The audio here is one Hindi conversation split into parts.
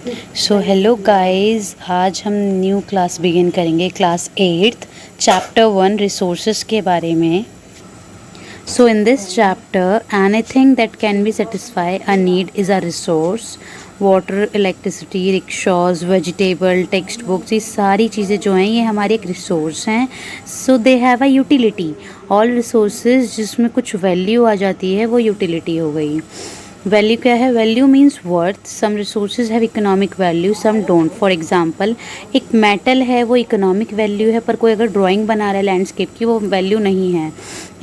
सो हेलो गाइस, आज हम न्यू क्लास बिगिन करेंगे, क्लास 8th चैप्टर 1 रिसोर्सेज के बारे में। So in this chapter anything that can be satisfy a need is a resource. Water, electricity, rickshaws, vegetable, text books, ये सारी चीज़ें जो हैं ये हमारे एक रिसोर्स हैं। So they have a utility. All resources जिसमें कुछ वैल्यू आ जाती है वो यूटिलिटी हो गई। वैल्यू क्या है? Value means worth. Some resources have economic value, some don't. For example, एक मेटल है वो इकोनॉमिक वैल्यू है, पर कोई अगर ड्राइंग बना रहा है लैंडस्केप की वो वैल्यू नहीं है।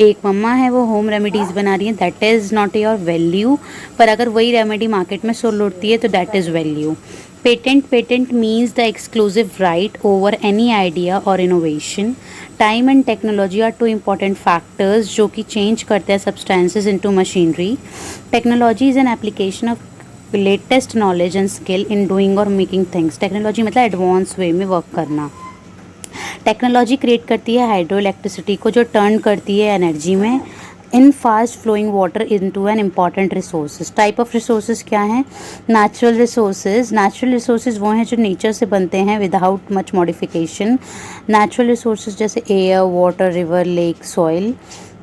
एक मम्मा है वो होम रेमेडीज़ बना रही है, that is not your value, पर अगर वही रेमेडी मार्केट में सेल होती है तो that is value. Patent means the exclusive right over any idea और innovation. Time and technology are two important factors जो कि चेंज करते हैं substances into machinery. Technology is an application of latest knowledge and skill in doing और मेकिंग थिंग्स। टेक्नोलॉजी मतलब एडवांस वे में वर्क करना। टेक्नोलॉजी क्रिएट करती है हाइड्रो इलेक्ट्रिसिटी को, जो टर्न करती है एनर्जी में। In fast flowing water into an important resources. Type of resources क्या हैं? Natural resources. नेचुरल रिसोर्सेज वो हैं जो नेचर से बनते हैं without much modification. Natural resources जैसे air, water, river, lake, soil.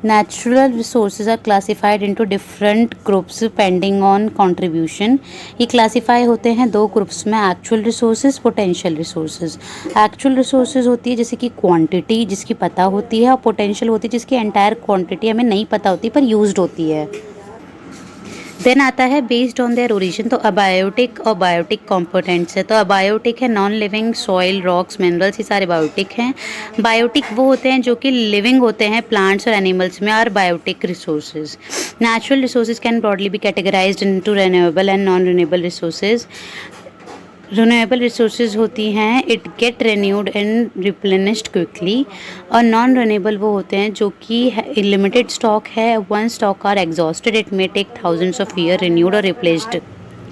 Natural resources are classified into different groups depending on contribution. ये क्लासीफाई होते हैं दो ग्रुप्स में, actual resources, potential resources. Actual resources होती है जैसे कि क्वांटिटी जिसकी पता होती है, और पोटेंशियल होती है जिसकी एंटायर क्वांटिटी हमें नहीं पता होती पर यूज्ड होती है। देन आता है बेस्ड ऑन देयर ओरिजिन। तो अबायोटिक और बायोटिक कंपोनेंट्स है। तो अबायोटिक है non living, soil, rocks, minerals, ये सारे बायोटिक हैं। बायोटिक वो होते हैं जो कि लिविंग होते हैं, प्लांट्स और एनिमल्स में, are biotic resources. Natural resources can broadly be categorised into renewable and non renewable resources. Renewable resources होती हैं it get renewed and replenished quickly, और नॉन रिन्यूएबल वो होते हैं जो कि लिमिटेड स्टॉक है, once stock are exhausted, it may take thousands of year renewed और replaced.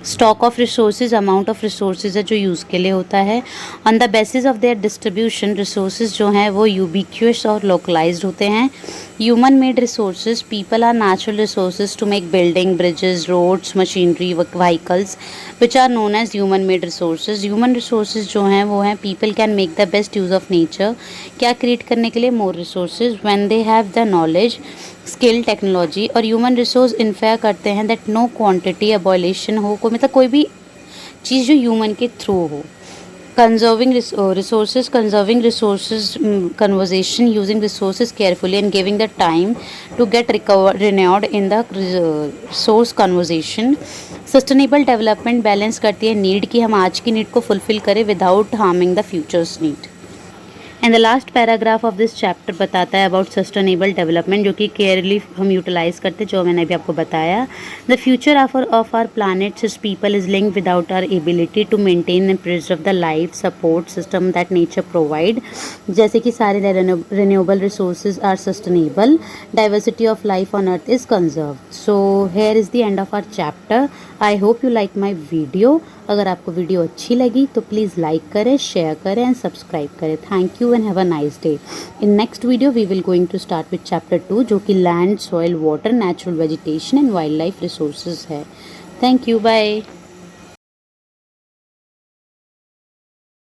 Stock of resources amount of resources है जो यूज़ के लिए होता है। On the basis of their distribution resources जो हैं वो यूबिक्यूअस और लोकलाइज्ड होते हैं। Human made resources, people are natural resources to make building, bridges, roads, machinery, vehicles which are known as human made resources. Human resources जो हैं वो हैं people can make the best use of nature. क्या क्रिएट करने के लिए? More resources when they have the knowledge, skill, technology. और ह्यूमन रिसोर्स इन्फेयर करते हैं दैट नो क्वांटिटी अबॉलिशन हो, कोई मतलब कोई भी चीज़ जो ह्यूमन के थ्रू हो। Conserving resources, conserving resources conversation, using resources carefully and giving the time to get renewed in the resource conversation. Sustainable development balance करती है नीड की हम आज की नीड को फुलफिल करें without harming the futures need. And the last paragraph of this chapter बताता है अबाउट सस्टेनेबल डेवलपमेंट, जो कि केयरली हम यूटिलाइज करते हैं, जो मैंने अभी आपको बताया। The future of our planet is people is link without our ability to maintain and preserve the life support system that nature provide. जैसे कि सारे renewable resources are sustainable, diversity of life on earth is conserve. So here is the end of our chapter. I hope you like my video. अगर आपको वीडियो अच्छी लगी तो प्लीज़ लाइक करें, शेयर करें एंड सब्सक्राइब करें। Thank you and have a nice day. In next video we will going to start with chapter 2 जो कि land, soil, water, natural vegetation and wildlife resources है। Thank you, bye.